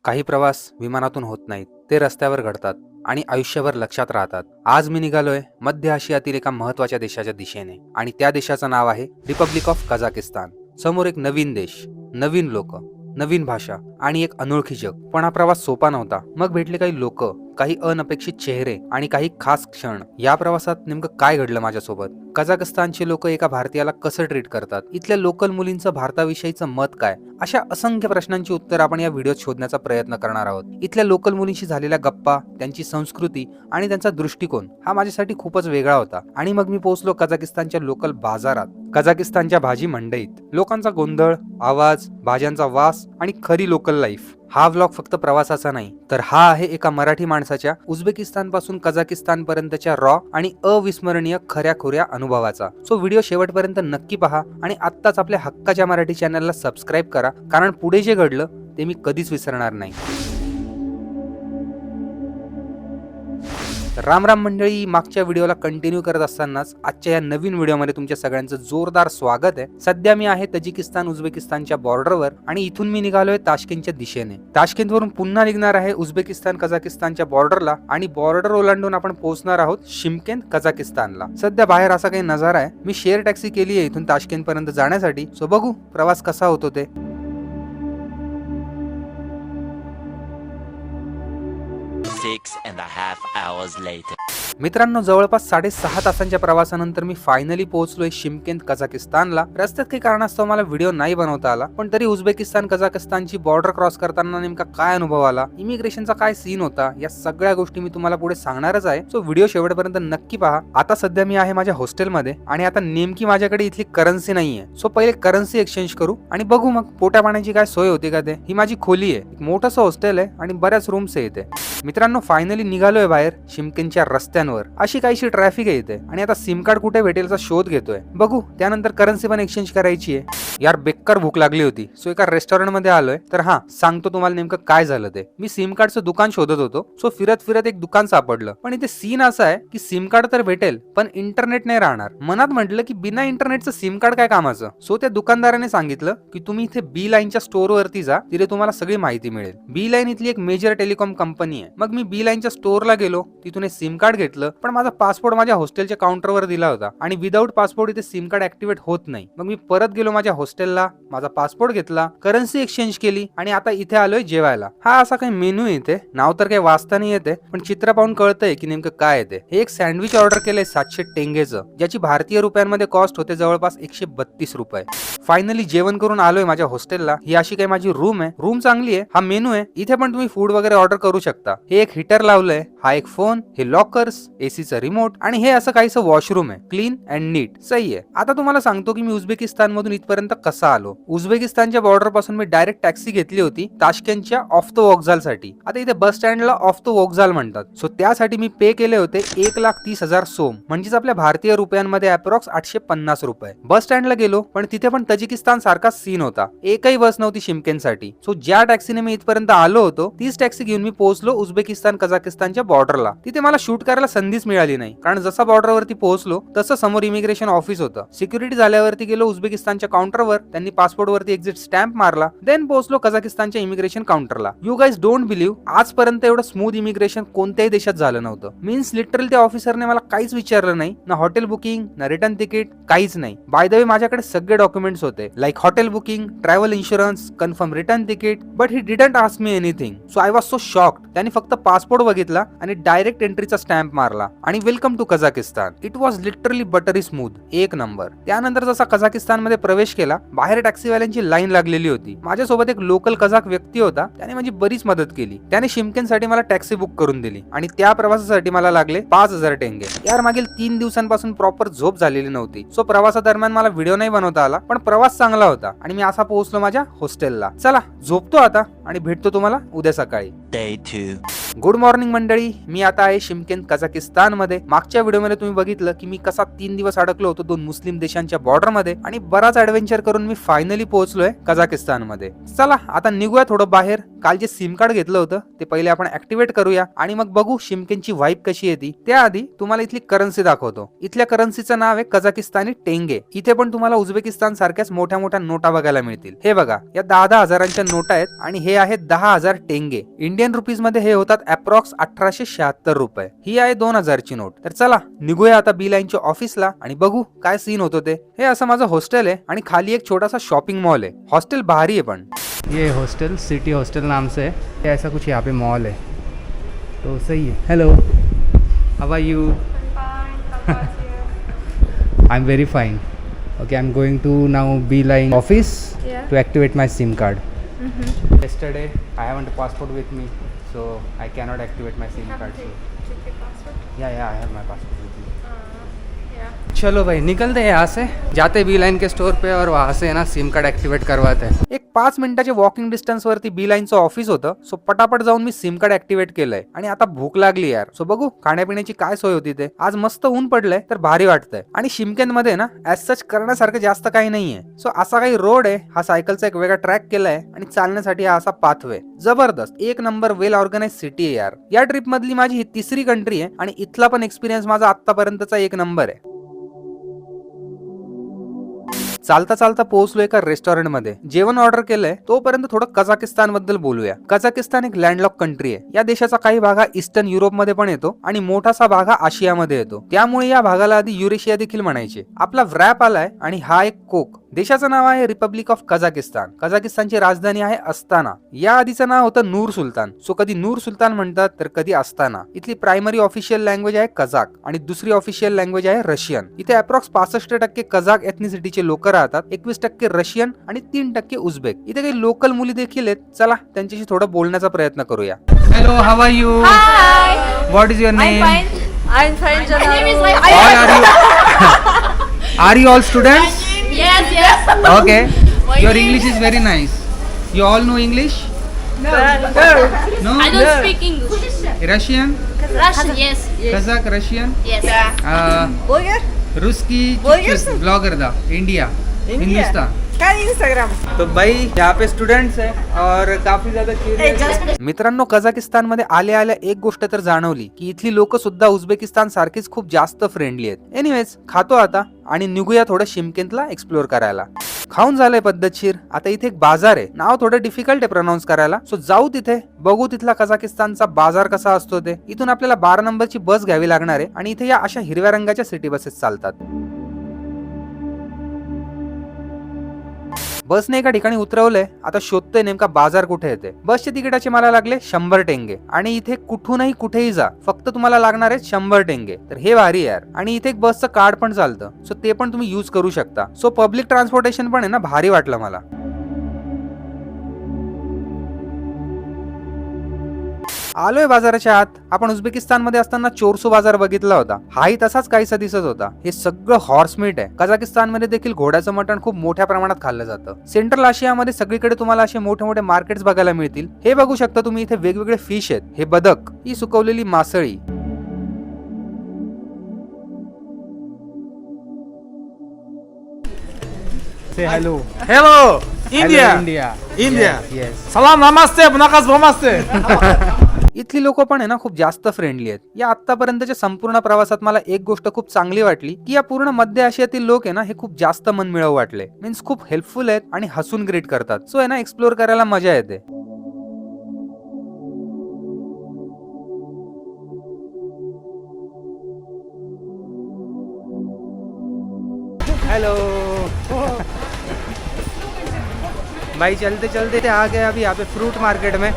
काही प्रवास विमानातून होत नाहीत, ते रस्त्यावर घडतात आणि आयुष्यभर लक्षात राहतात. आज मी निघालोय मध्य आशियातील एका महत्त्वाच्या देशाच्या दिशेने आणि त्या देशाचं नाव आहे रिपब्लिक ऑफ कझाकिस्तान. समोर एक नवीन देश, नवीन लोक, नवीन भाषा आणि एक अनोळखी जग. पण हा प्रवास सोपा नव्हता. मग भेटले काही लोक, काही अनपेक्षित चेहरे आणि काही खास क्षण. या प्रवासात नेमकं काय घडलं माझ्यासोबत? कझाकस्तानचे लोक एका भारतीयाला कसं ट्रीट करतात? इथल्या लोकल मुलींचं भारताविषयीचं मत काय? अशा असंख्य प्रश्नांची उत्तर आपण या व्हिडिओत शोधण्याचा प्रयत्न करणार आहोत. इथल्या लोकल मुलींशी झालेल्या गप्पा, त्यांची संस्कृती आणि त्यांचा दृष्टिकोन हा माझ्यासाठी खूपच वेगळा होता. आणि मग मी पोहोचलो कझाकिस्तानच्या लोकल बाजारात, कझाकिस्तानच्या भाजी मंडईत. लोकांचा गोंधळ, आवाज, भाज्यांचा वास आणि खरी लोकल लाईफ. हा व्लॉग फक्त प्रवासाचा नाही, तर हा आहे एका मराठी माणसाच्या उझबेकिस्तान पासून कझाकिस्तान पर्यंतच्या रॉ आणि अविस्मरणीय खऱ्याखुऱ्या अनुभवाचा. सो व्हिडिओ शेवटपर्यंत नक्की पहा आणि आत्ताच आपल्या हक्काच्या मराठी चॅनलला सबस्क्राईब करा, कारण पुढे जे घडलं ते मी कधीच विसरणार नाही. राम राम मंडळी, मागच्या व्हिडिओला कंटिन्यू करत असतानाच आजच्या या नवीन व्हिडिओमध्ये तुमच्या सगळ्यांचं जोरदार स्वागत आहे. सध्या मी आहे तजिकिस्तान उझबेकिस्तानच्या बॉर्डरवर आणि इथून मी निघालोय ताशकेंटच्या दिशेने. ताशकेंटवरून पुन्हा निघणार आहे उझबेकिस्तान कझाकिस्तानच्या बॉर्डरला आणि बॉर्डर ओलांडून आपण पोहोचणार आहोत शिमकेंत कझाकिस्तानला. सध्या बाहेर असा काही नजारा आहे. मी शेअर टॅक्सी केली आहे इथून ताशकेंट पर्यंत जाण्यासाठी. सो बघू प्रवास कसा होतो ते. 6.5 hours later. मित्रांनो, जवळपास 6.5 तासांच्या प्रवासानंतर मी फायनली पोहोचलोय शिमकेंत कझाकिस्तानला. रस्त्यात काही कारणास्तव मला व्हिडिओ नाही बनवता आला, पण तरी उझबेकिस्तान कझाकिस्तानची बॉर्डर क्रॉस करताना नेमका काय अनुभव आला, इमिग्रेशनचा काय सीन होता, या सगळ्या गोष्टी मी तुम्हाला पुढे सांगणारच आहे. सो व्हिडिओ शेवटपर्यंत नक्की पहा. आता सध्या मी आहे माझ्या हॉस्टेलमध्ये आणि आता नेमकी माझ्याकडे इथली करन्सी नाहीये. सो पहिले करन्सी एक्सचेंज करू आणि बघू मग पोटा पाण्याची काय सोय होती का ते. ही माझी खोली आहे, एक मोठंसं हॉस्टेल आहे आणि बऱ्याच रूम्स आहे इथे. मित्रांनो, फायनली निघालोय बाहेर शिमकेंतच्या रस्त्यांवर. अशी काहीशी ट्रॅफिक आहे इथे आणि आता सिम कार्ड कुठे भेटेलचा शोध घेतोय. बघू, त्यानंतर करन्सी पण एक्सचेंज करायची आहे. यार बेकार भूक लागली होती. सो एका रेस्टॉरंट मध्ये आलोय. तर हा सांगतो तुम्हाला नेमकं काय झालं ते. मी सिम कार्डचं दुकान शोधत होतो. सो फिरत फिरत एक दुकान सापडलं, पण इथे सीन असा आहे की सिम कार्ड तर भेटेल पण इंटरनेट नाही राहणार. मनात म्हटलं की बिना इंटरनेटचं सिम कार्ड काय कामाचं. सो त्या दुकानदाराने सांगितलं की तुम्ही इथे बी लाईनच्या स्टोअर वरती जा, तिथे तुम्हाला सगळी माहिती मिळेल. बी लाईन इथली एक मेजर टेलिकॉम कंपनी आहे. मग मी बी लाईनच्या स्टोअरला गेलो, तिथून सिम कार्ड घेतलं, पण माझा पासपोर्ट माझ्या हॉस्टेलच्या काउंटरवर दिला होता आणि विदाऊट पासपोर्ट इथे सिम कार्ड ऍक्टिव्हेट होत नाही. मग मी परत गेलो माझ्या हॉस्टेलला, माझा पासपोर्ट घेतला, करन्सी एक्सचेंज केली आणि आता इथे आलोय जेवायला. हा असा काही मेनू येते, नाव तर काही वाचता नाही येते, पण चित्र पाहून कळतंय की नेमकं काय येते. हे एक सँडविच ऑर्डर केलंय 700 टेंगेचं, ज्याची भारतीय रुपयांमध्ये कॉस्ट होते जवळपास 132 रुपये. फायनली जेवण करून आलोय माझ्या हॉस्टेलला. ही अशी काही माझी रूम आहे. रूम चांगली आहे. हा मेनू आहे. इथे पण तुम्ही फूड वगैरे ऑर्डर करू शकता. हे एक हीटर लावलंय, हा एक फोन, हे लॉकर्स, एसीचं रिमोट आणि हे असं काहीसं वॉशरूम आहे. क्लीन अँड नीट, सही आहे. आता तुम्हाला सांगतो की मी उझबेकिस्तान मधून इथपर्यंत कसा आलो. उझबेकिस्तानच्या बॉर्डर पासून मी डायरेक्ट टॅक्सी घेतली होती ताशकेंटच्या ऑफ द वॉकझाल साठी. आता इथे बस स्टँडला ऑफ द वॉकझाल म्हणतात. सो त्यासाठी मी पे केले होते 1,30,000 सोम, म्हणजेच आपल्या भारतीय रुपयांमध्ये अप्रॉक्स 850 रुपये. बस स्टँडला गेलो, पण तिथे पण तजिकिस्तान सारखा सीन होता. एकही बस नव्हती शिमकेंसाठी. सो ज्या टॅक्सीने मी इथपर्यंत आलो होतो तीच टॅक्सी घेऊन मी पोहोचलो उझबेकिस्तान कझाकिस्तानच्या बॉर्डरला. तिथे मला शूट करायला संधीच मिळाली नाही, कारण जसा बॉर्डरवरती पोहोचलो तसं समोर इमिग्रेशन ऑफिस होतं. सिक्युरिटी झाल्यावरती गेलो उझबेकिस्तानच्या काउंटरवर, त्यांनी पासपोर्ट वरती एक्झिट स्टॅम्प मारला. देन पोहोचलो कझाकिस्तानच्या इमिग्रेशन काउंटरला. यू गाईज डोंट बिलीव्ह, आजपर्यंत एवढं स्मूथ इमिग्रेशन कोणत्याही देशात झालं नव्हतं. मीन्स लिटरली त्या ऑफिसरने मला काहीच विचारलं नाही, ना हॉटेल बुकिंग, ना रिटर्न तिकीट, काहीच नाही. बाय द वे माझ्याकडे सगळे डॉक्युमेंट्स होते, like hotel booking, travel insurance, confirm return ticket, but he didn't ask me anything. So I was so shocked. त्यांनी फक्त पासपोर्ट बघितला आणि डायरेक्ट एंट्रीचा स्टॅम्प मारला आणि welcome to Kazakhstan. It was literally buttery smooth, एक नंबर. त्यानंतर जसा कझाकिस्तान मध्ये प्रवेश केला, बाहेर टॅक्सीवाल्यांची लाईन लागलेली होती. माझ्यासोबत एक लोकल कझाक व्यक्ती होता, त्याने माझी बरीच मदत केली. त्याने शिमकेंसाठी मला टॅक्सी बुक करून दिली आणि त्या प्रवासासाठी मला लागले 5,000 टेंगे. यार मागील 3 दिवसांपासून प्रॉपर झोप झालेली नव्हती. सो प्रवासादरम्यान मला व्हिडिओ नाही बनवता आला, पण प्रवास चांगला होता आणि मी असा पोहोचलो माझ्या हॉस्टेलला. चला झोपतो आता आणि भेटतो तुम्हाला उद्या सकाळी. Day 2. गुड मॉर्निंग मंडळी, मी आता आहे शिमकेंत कझाकिस्तान मध्ये. मागच्या व्हिडिओमध्ये तुम्ही बघितलं की मी कसा 3 दिवस अडकलो होतो 2 मुस्लिम देशांच्या बॉर्डर मध्ये आणि बराच ऍडव्हेंचर करून मी फायनली पोहोचलोय कझाकिस्तान मध्ये. चला आता निघूया थोडं बाहेर. काल जे सिम कार्ड घेतलं होतं ते पहिले आपण ऍक्टिव्हेट करूया आणि मग बघू शिमकेनची वाईब कशी येते. त्याआधी तुम्हाला इथली करन्सी दाखवतो. इथल्या करन्सीचं नाव आहे कझाकिस्तानी टेंगे. इथे पण तुम्हाला उझबेकिस्तान सारख्याच मोठ्या मोठ्या नोटा बघायला मिळतील. हे बघा, या 10-10 हजारांच्या नोटा आहेत आणि हे आहेत 10,000 टेंगे. इंडियन रुपीज मध्ये हे होतात अप्रॉक्स 1876 रुपये. ही आहे 2000 ची नोट. तर चला निघूया आता बी लाईनच्या ऑफिसला आणि बघू काय सीन होतो ते. हे असं माझं हॉस्टेल आहे आणि खाली एक छोटासा शॉपिंग मॉल आहे. हॉस्टेल भारी आहे पण. ये हॉस्टल सिटी हॉस्टल नाम से है, ऐसा कुछ यहाँ पे मॉल है तो सही है. Hello, how are you? I am very fine. Okay, I am going to now be line office to activate my SIM card. Yesterday I haven't a passport with me, so I cannot activate my SIM card. Check your passport. Yeah, I have my passport with me. Yeah. चलो भाई निकलते हैं यहाँ से, जाते बी line के store पे और वहाँ से ना SIM card activate करवाते हैं. एक 5 मिनिटाचे वॉकिंग डिस्टन्स वरती बी लाईनचं ऑफिस होतं. सो पटापट जाऊन मी सिम कार्ड ऍक्टिव्हेट केलंय आणि आता भूक लागली यार. सो बघू खाण्यापिण्याची काय सोय होती ते. आज मस्त ऊन पडलंय तर भारी वाटतंय आणि शिमकेन मध्ये ना ऍज सच करण्यासारखं जास्त काही नाहीये. सो असा काही रोड आहे, हा सायकलचा एक वेगळा ट्रॅक केलाय आणि चालण्यासाठी हा असा पाथवे. जबरदस्त, एक नंबर वेल ऑर्गनाइज सिटी आहे यार. या ट्रिप मधली माझी ही 3री कंट्री आहे आणि इथला पण एक्सपिरियन्स माझा आतापर्यंतचा 1 नंबर आहे. चालता चालता पोहोचलो एका रेस्टॉरंट मध्ये. जेवण ऑर्डर केलंय. तोपर्यंत थोडं कझाकिस्तान बद्दल बोलूया. कझाकिस्तान एक लँडलॉक कंट्री आहे. या देशाचा काही भाग हा ईस्टर्न युरोप मध्ये पण येतो आणि मोठासा भाग हा आशियामध्ये येतो. त्यामुळे या भागाला आधी युरेशिया देखील म्हणायचे. आपला व्रॅप आलाय आणि हा एक कोक. देशाचं नाव आहे रिपब्लिक ऑफ कझाकिस्तान. कझाकिस्तानची राजधानी आहे अस्ताना. या आधीचं नाव होतं नूर सुलतान. सो कधी नूर सुलतान म्हणतात तर कधी अस्ताना. इथली प्रायमरी ऑफिशियल लँग्वेज आहे कझाक आणि दुसरी ऑफिशियल लँग्वेज आहे रशियन. इथे अप्रॉक्स 65% कझाक एथनिसिटीचे लोक राहतात, 21% रशियन आणि 3% उझबेक. इथे काही लोकल मुली देखील आहेत. चला त्यांच्याशी थोडं बोलण्याचा प्रयत्न करूया. Hello, how are you? Hi. What is your name? I'm fine, Janal. All are you all students? Yes, yes. Okay. Your English is very nice. You all know English? No. No? I don't speak English. Russian? Russian, yes. Kazakh, Russian? Yes. Bulgar? Russki Bulgaristan? Blogger था India Hindustan. काय Instagram? तो भाई यहाँ पे students है और काफी ज्यादा curious. मित्रांनो, कझाकिस्तान मध्ये आल्या आल्या एक गोष्ट तर जाणवली की इथली लोक सुद्धा उझबेकिस्तान सारखीच खूप जास्त फ्रेंडली आहेत. एनिवेज, खातो आता आणि निघूया थोडं शिमकेंतला एक्सप्लोर करायला. खाऊन झालंय पद्धतशीर. आता इथे एक बाजार आहे. नाव थोडं डिफिकल्ट आहे प्रोनाऊन्स करायला. सो जाऊ तिथे, बघू तिथला कझाकिस्तानचा बाजार कसा असतो ते. इथून आपल्याला 12 नंबरची बस घ्यावी लागणार आहे आणि इथे या अशा हिरव्या रंगाच्या सिटी बसेस चालतात. बसने एका ठिकाणी उतरवलंय. आता शोधतोय नेमका बाजार कुठे येते. बसच्या तिकिटाचे मला लागले 100 टेंगे आणि इथे कुठूनही कुठेही जा, फक्त तुम्हाला लागणार आहेत 100 टेंगे. तर हे भारी यार. आणि इथे एक बसचं कार्ड पण चालतं. सो ते पण तुम्ही युज करू शकता. सो पब्लिक ट्रान्सपोर्टेशन पण आहे ना, भारी वाटलं मला. आलोय बाजाराच्या आत. आपण उझबेकिस्तान मध्ये असताना चोरसू बाजार बघितला होता. हाही तसाच काहीसा दिसत होता. हे सगळं हॉर्स मीट आहे. कझाकिस्तान मध्ये देखील घोड्याचं मटण खूप मोठ्या प्रमाणात खाल्लं जातं. सेंट्रल आशियामध्ये सगळीकडे तुम्हाला असे मोठे मोठे मार्केट्स बघायला मिळतील. हे बघू शकता तुम्ही, इथे वेगवेगळे फिश आहेत. हे बदक, ही सुकवलेली मासळी. Say hello. Hello, India. Hello, India. India. Yes. Salam, namaste, bunakas, namaste. इथली लोक पण आहे ना खूप जास्त फ्रेंडली आहेत. या आतापर्यंतच्या संपूर्ण प्रवासात मला एक गोष्ट खूप चांगली वाटली की या पूर्ण मध्य आशियातील लोक आहे ना, हे खूप जास्त मनमिळावू वाटले. मीन्स खूप हेल्पफुल आहेत आणि हसून ग्रीट करतात. सो आहे ना, एक्सप्लोर करायला मजा येते. हेलो भाई, चलते चलते आ गए अभी यहाँ पे फ्रूट मार्केट में.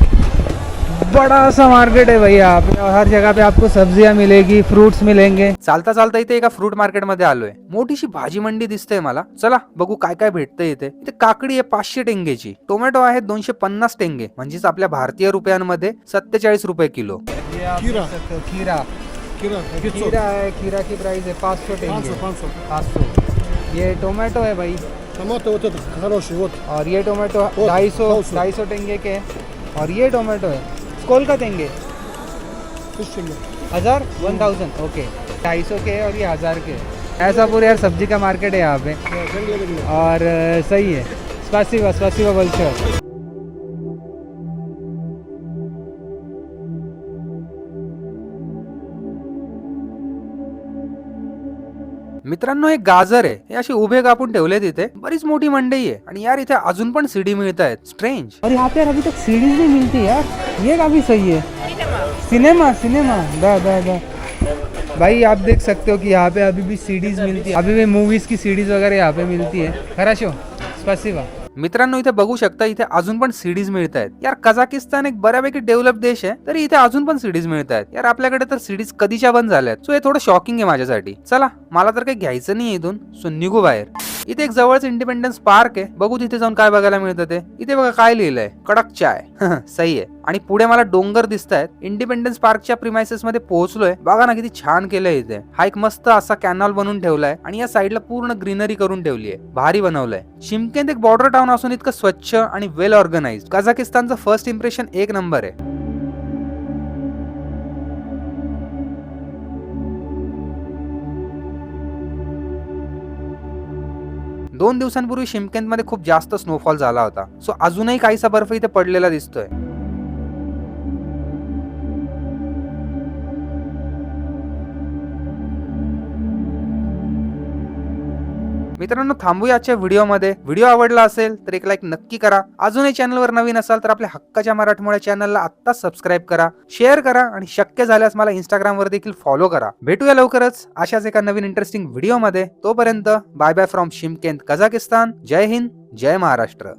बड़ा सा मार्केट है भाई यहाँ पे और हर जगह पे आपको सब्जियां मिलेगी, फ्रूट्स मिलेंगे. चालता चालता इथे एका फ्रूट मार्केट मध्ये आलोय. मोठीशी भाजी मंडी दिसते मला. चला बघू काय काय भेटतंय इथे. इथे काकडी आहे 500 टेंगेची. टोमॅटो आहे 250 टेंगे, म्हणजेच आपल्या भारतीय रुपयांमध्ये 47 रुपये किलो. खीरा. खीरा खीरा है, खीरा की प्राइस है 500 टेंगे. 500. ये टोमेटो है भाई. Tomato вот этот хороший, вот. और ये टोमेटो Вот, 250 250. 250 टेंगे के हैं. और ये टोमेटो है स्कूल का देंगे. 1500. 1000 ओके 250 के और ये 1000 के ऐसा पूरे यार सब्जी का मार्केट है यहाँ पे और सही है स्पासिवा большое. मित्रांनो एक गाजर आहे हे असे उभे कापून ठेवले तिथे बरीच मोठी मंडई आहे आणि यार इथे अजून पण सीडी मिळत आहेत स्ट्रेंज. और यहाँ पे यार अभी तक सीरीज नहीं मिलती यार ये काफी सही है. सिनेमा दा भाई आप देख सकते हो कि यहाँ पे अभी भी सीडीज मिलती है. अभी भी मूवीज की सीडीज वगैरह यहाँ पे मिलती है. खराशो स्पासिवा. मित्रांनो इथे बघू शकता इथे अजून पण सीडीज मिळत आहेत. यार कझाकिस्तान एक बऱ्यापैकी डेव्हलप देश आहे तरी इथे अजून पण सीडीज मिळत आहेत. यार आपल्याकडे तर सीडीज कधीच्या बंद झाल्यात. सो हे थोडं शॉकिंग आहे माझ्यासाठी. चला मला तर काही घ्यायचं नाही इथून सो निघू बाहेर. इथे एक जवळच इंडिपेंडन्स पार्क आहे बघू तिथे जाऊन काय बघायला मिळतं ते. इथे बघा काय लिहिलंय कडक चाय सही आहे. आणि पुढे मला डोंगर दिसत आहेत. इंडिपेंडन्स पार्कच्या प्रिमाइसेस मध्ये पोहोचलोय. बघा ना किती छान केलंय इथे. हा एक मस्त असा कॅनॉल बनवून ठेवलाय आणि या साईडला पूर्ण ग्रीनरी करून ठेवली आहे. भारी बनवलंय. शिमकेंत एक बॉर्डर टाउन असून इतकं स्वच्छ आणि वेल ऑर्गनाइज. कझाकिस्तानचं फर्स्ट इम्प्रेशन एक नंबर आहे. 2 दिवसांपूर्वी शिमकेंत मध्ये खूप जास्त स्नोफॉल झाला होता. सो अजूनही काहीसा बर्फ इथे पडलेला दिसतोय. मित्रांनो थांबूया आजच्या व्हिडिओमध्ये. व्हिडिओ आवडला असेल तर एक लाईक नक्की करा. अजूनही चॅनलवर नवीन असाल तर आपल्या हक्काच्या मराठमोळ्या चॅनलला आत्ताच सबस्क्राईब करा, शेअर करा आणि शक्य झाल्यास मला इंस्टाग्रामवर देखील फॉलो करा. भेटूया लवकरच अशाच एका नवीन इंटरेस्टिंग व्हिडिओमध्ये. तोपर्यंत bye bye from Shymkent Kazakhstan. Jai Hind Jai Maharashtra.